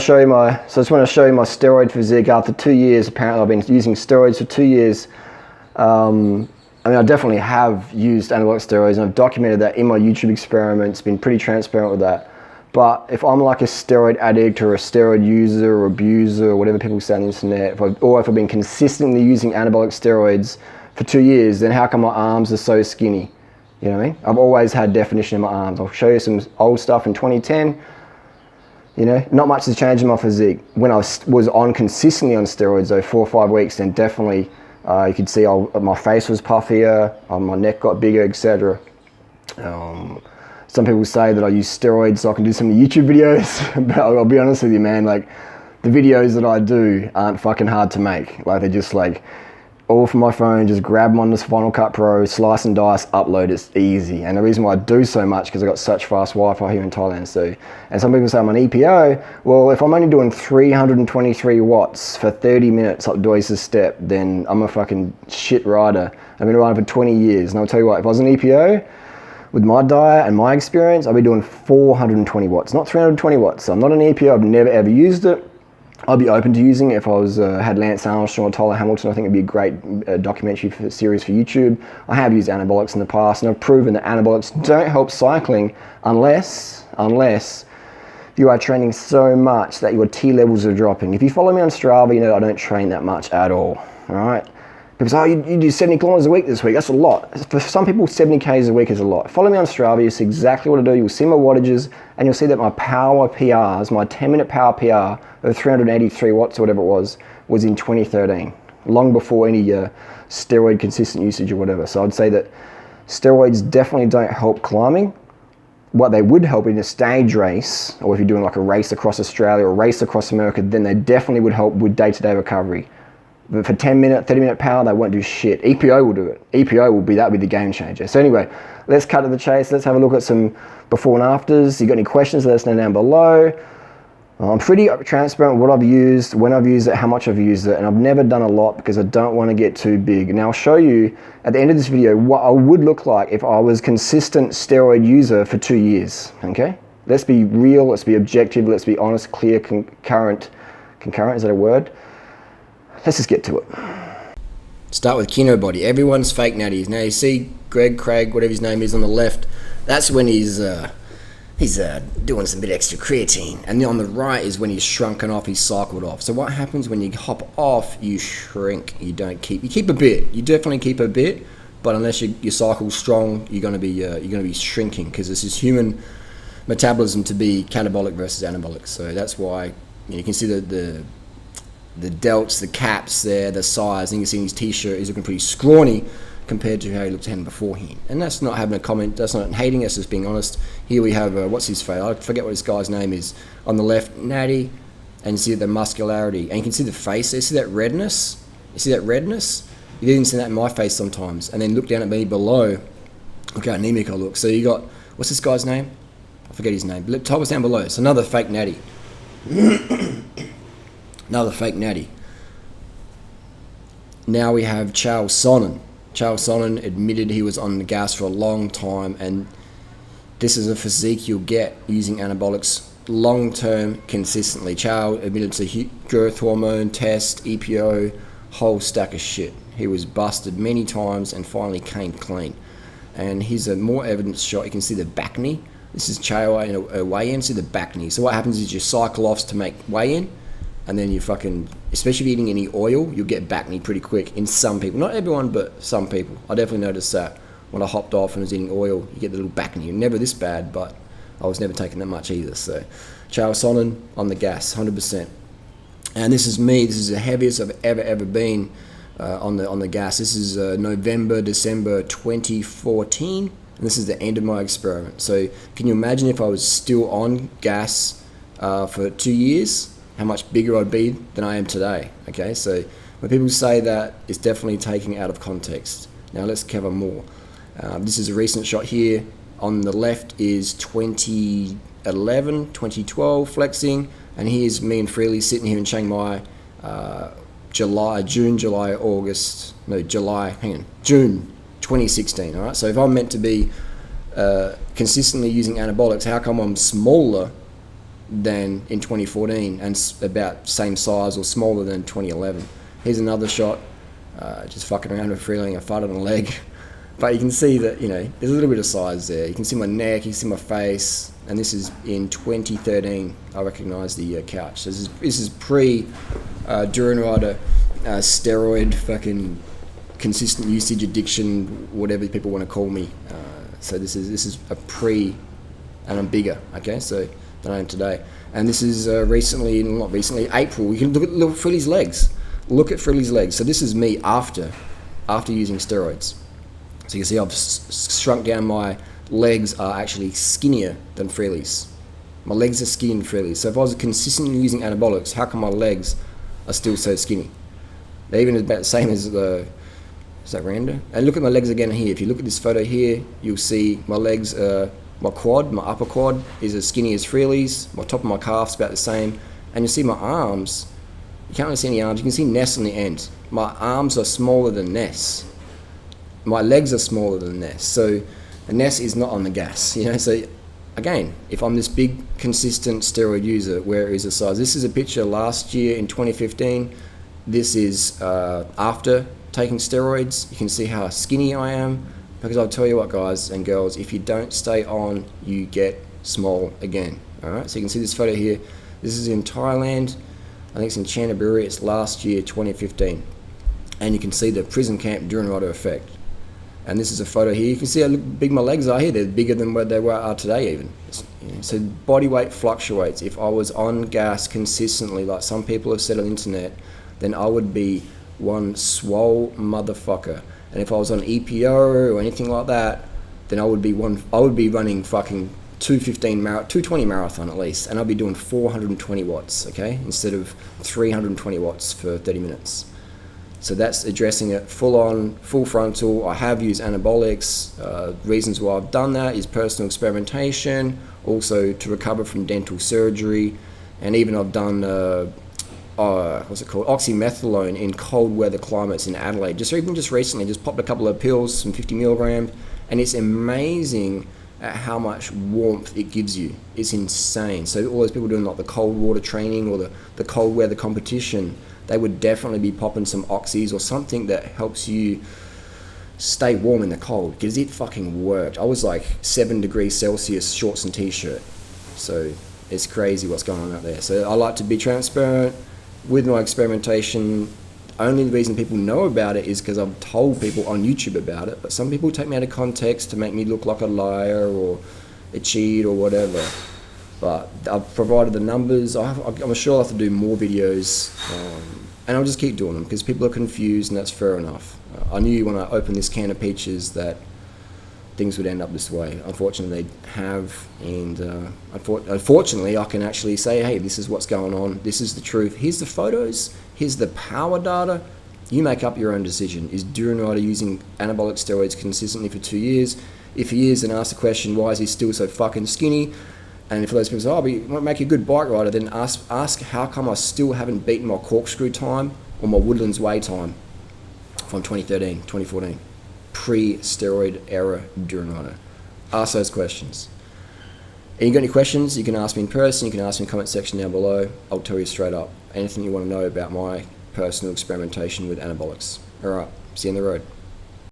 I just want to show you my steroid physique after 2 years. Apparently I've been using steroids for 2 years. I mean, I definitely have used anabolic steroids, and I've documented that in my YouTube experiments, been pretty transparent with that. But if I'm like a steroid addict or a steroid user or abuser or whatever people say on the internet, or if I've been consistently using anabolic steroids for 2 years, then how come my arms are so skinny? You know what I mean? I've always had definition in my arms. I'll show you some old stuff in 2010. You know, not much has changed in my physique. When I was on consistently on steroids though, 4 or 5 weeks, then definitely you could see my face was puffier, my neck got bigger, etc. Some people say that I use steroids so I can do some YouTube videos, but I'll be honest with you, man, like the videos that I do aren't fucking hard to make. Like they're just like all from my phone, just grab them on this Final Cut Pro, slice and dice, upload, it's easy. And the reason why I do so much, because I've got such fast Wi-Fi here in Thailand. So, and some people say I'm an EPO. Well, if I'm only doing 323 watts for 30 minutes up Doyce's step, then I'm a fucking shit rider. I've been riding for 20 years. And I'll tell you what, if I was an EPO, with my diet and my experience, I'll be doing 420 watts, not 320 watts. So I'm not an EPO, I've never ever used it. I'd be open to using it if I was had Lance Armstrong or Tyler Hamilton. I think it'd be a great documentary series for YouTube. I have used anabolics in the past, and I've proven that anabolics don't help cycling unless you are training so much that your T levels are dropping. If you follow me on Strava, you know I don't train that much at all right? People say, oh, you do 70 kilometers a week this week. That's a lot. For some people, 70 Ks a week is a lot. Follow me on Strava, you'll see exactly what I do. You'll see my wattages, and you'll see that my power PRs, my 10-minute power PR of 383 watts or whatever it was in 2013, long before any steroid consistent usage or whatever. So I'd say that steroids definitely don't help climbing. What they would help in a stage race, or if you're doing like a race across Australia or a race across America, then they definitely would help with day-to-day recovery. But for 10-minute, 30-minute power, they won't do shit. EPO will do it. EPO will be the game changer. So anyway, let's cut to the chase. Let's have a look at some before and afters. You got any questions, let us know down below. I'm pretty transparent with what I've used, when I've used it, how much I've used it, and I've never done a lot because I don't want to get too big. Now I'll show you at the end of this video what I would look like if I was consistent steroid user for 2 years, okay? Let's be real, let's be objective, let's be honest, clear, concurrent, is that a word? Let's just get to it. Start with Kino Body. Everyone's fake natties. Now you see Greg, Craig, whatever his name is on the left, that's when he's doing some bit extra creatine. And then on the right is when he's shrunken off, he's cycled off. So what happens when you hop off, you shrink. You keep a bit. You definitely keep a bit, but unless your cycle's strong, you're gonna be shrinking, because this is human metabolism to be catabolic versus anabolic. So that's why you can see the delts, the caps there, the size, and you can see in his t-shirt he's looking pretty scrawny compared to how he looked beforehand. And that's not having a comment, that's not hating, that's just being honest. Here we have, what's his face? I forget what this guy's name is. On the left, natty, and you see the muscularity. And you can see the face there, see that redness? You see that redness? You didn't see that in my face sometimes. And then look down at me below, look how anemic I look. So you got, what's this guy's name? I forget his name. Type us down below. It's another fake natty. Another fake natty. Now we have Chael Sonnen. Chael Sonnen admitted he was on the gas for a long time, and this is a physique you'll get using anabolics long-term consistently. Chael admitted to growth hormone test, EPO, whole stack of shit. He was busted many times and finally came clean. And here's a more evidence shot. You can see the back knee. This is Chael in a weigh-in. See the back knee. So what happens is you cycle off to make weigh-in, and then you fucking, especially if you're eating any oil, you'll get back knee pretty quick in some people. Not everyone, but some people. I definitely noticed that when I hopped off and was eating oil, you get the little back knee. Never this bad, but I was never taking that much either. So Chael Sonnen on the gas, 100%. And this is me. This is the heaviest I've ever been on the gas. This is November, December 2014. And this is the end of my experiment. So can you imagine if I was still on gas for 2 years? How much bigger I'd be than I am today. Okay, so when people say that, it's definitely taken out of context. Now let's cover more. This is a recent shot here. On the left is 2011, 2012 flexing, and here's me and Freely sitting here in Chiang Mai, June 2016. All right, so if I'm meant to be consistently using anabolics, how come I'm smaller than in 2014 and about same size or smaller than 2011. Here's another shot, just fucking around with freeling a fart on a leg. But you can see that, you know, there's a little bit of size there. You can see my neck, you can see my face, and this is in 2013. I recognise the couch. So this is pre Duran steroid fucking consistent usage addiction, whatever people want to call me. So this is a pre, and I'm bigger. Okay, so than I am today. And this is not recently, April. You can look at Frilly's legs. Look at Frilly's legs. So this is me after using steroids. So you can see I've shrunk down. My legs are actually skinnier than Frilly's. My legs are skinnier than Frilly's. So if I was consistently using anabolics, how come my legs are still so skinny? They're even about the same as the, is that Randa? And look at my legs again here. If you look at this photo here, you'll see my legs, my quad, my upper quad is as skinny as Frilly's. My top of my calf's about the same. And you'll see my arms, you can't really see any arms, you can see Ness on the end. My arms are smaller than Ness. My legs are smaller than Ness, so Ness is not on the gas, you know. So again, if I'm this big, consistent steroid user, where is the size? This is a picture last year in 2015. This is after taking steroids. You can see how skinny I am, because I'll tell you what, guys and girls, if you don't stay on, you get small again. All right, so you can see this photo here. This is in Thailand. I think it's in Chanthaburi. It's last year, 2015, and you can see the prison camp Duran effect. And this is a photo here. You can see how big my legs are here. They're bigger than what they are today even. You know, so body weight fluctuates. If I was on gas consistently, like some people have said on the internet, then I would be one swole motherfucker. And if I was on EPO or anything like that, then I would be running fucking 220 marathon at least, and I'll be doing 420 watts, okay, instead of 320 watts for 30 minutes. So that's addressing it full on, full frontal. I have used anabolics. Reasons why I've done that is personal experimentation, also to recover from dental surgery, and even I've done what's it called, oxymethylone in cold weather climates in Adelaide. Just recently, just popped a couple of pills, some 50 milligrams, and it's amazing at how much warmth it gives you. It's insane. So all those people doing like the cold water training or the cold weather competition, they would definitely be popping some oxys or something that helps you stay warm in the cold, because it fucking worked. I was like 7 degrees Celsius, shorts and t-shirt. So it's crazy what's going on out there. So I like to be transparent with my experimentation. Only the reason people know about it is because I've told people on YouTube about it, but some people take me out of context to make me look like a liar or a cheat or whatever. But I've provided the numbers. I'm sure I'll have to do more videos, and I'll just keep doing them because people are confused, and that's fair enough. I knew when I opened this can of peaches that things would end up this way. Unfortunately, they have, and unfortunately, I can actually say, hey, this is what's going on. This is the truth. Here's the photos. Here's the power data. You make up your own decision. Is Duran using anabolic steroids consistently for 2 years? If he is, then ask the question, why is he still so fucking skinny? And for those people say, oh, but you want to make you a good bike rider, then ask how come I still haven't beaten my corkscrew time or my Woodlands Way time from 2013, 2014. Pre-steroid era Duran. Ask those questions. And you got any questions, you can ask me in person, you can ask me in the comment section down below. I'll tell you straight up anything you want to know about my personal experimentation with anabolics. Alright, see you on the road.